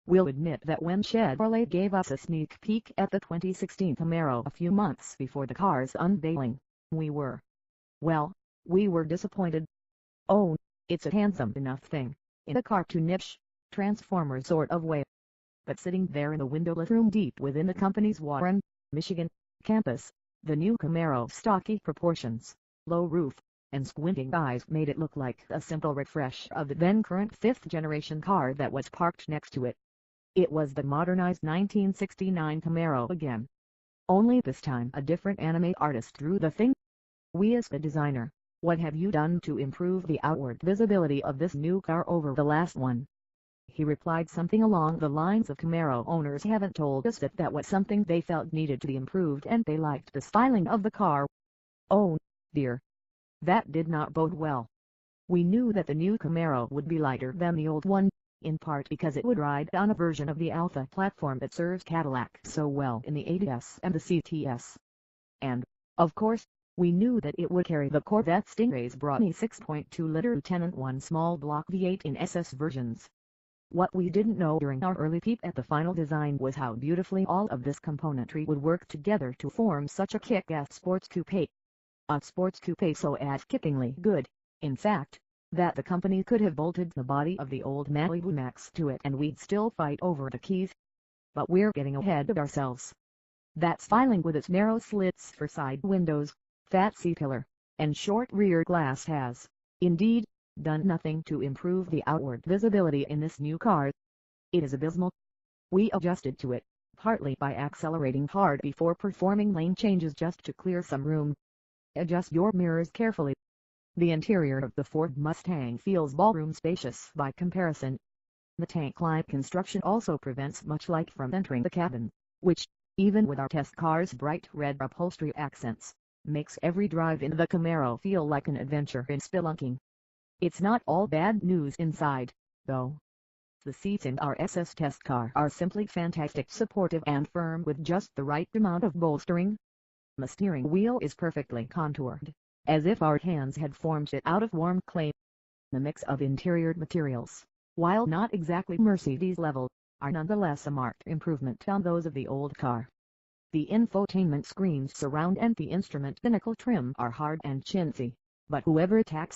We'll admit that when Chevrolet gave us a sneak peek at the 2016 Camaro a few months before the car's unveiling, we were disappointed. Oh, it's a handsome enough thing, in a cartoonish, Transformer sort of way. But sitting there in the windowless room deep within the company's Warren, Michigan, campus, the new Camaro's stocky proportions, low roof, and squinting eyes made it look like a simple refresh of the then-current fifth-generation car that was parked next to it. It was the modernized 1969 Camaro again. Only this time a different anime artist drew the thing. We asked the designer, "What have you done to improve the outward visibility of this new car over the last one?" He replied something along the lines of, "Camaro owners haven't told us that was something they felt needed to be improved, and they liked the styling of the car." Oh, dear. That did not bode well. We knew that the new Camaro would be lighter than the old one, in part because it would ride on a version of the Alpha platform that serves Cadillac so well in the ATS and the CTS. And, of course, we knew that it would carry the Corvette Stingray's brawny 6.2-liter Lieutenant 1 small block V8 in SS versions. What we didn't know during our early peep at the final design was how beautifully all of this componentry would work together to form such a kick-ass sports coupe. A sports coupe so ass-kickingly good, in fact, that the company could have bolted the body of the old Malibu Max to it and we'd still fight over the keys. But we're getting ahead of ourselves. That styling with its narrow slits for side windows, fat C-pillar, and short rear glass has, indeed, done nothing to improve the outward visibility in this new car. It is abysmal. We adjusted to it, partly by accelerating hard before performing lane changes just to clear some room. Adjust your mirrors carefully. The interior of the Ford Mustang feels ballroom spacious by comparison. The tank-like construction also prevents much light from entering the cabin, which, even with our test car's bright red upholstery accents, makes every drive in the Camaro feel like an adventure in spelunking. It's not all bad news inside, though. The seats in our SS test car are simply fantastic, supportive and firm with just the right amount of bolstering. The steering wheel is perfectly contoured, as if our hands had formed it out of warm clay. The mix of interior materials, while not exactly Mercedes level, are nonetheless a marked improvement on those of the old car. The infotainment screen's surround and the instrument binnacle trim are hard and chintzy, but whoever tacks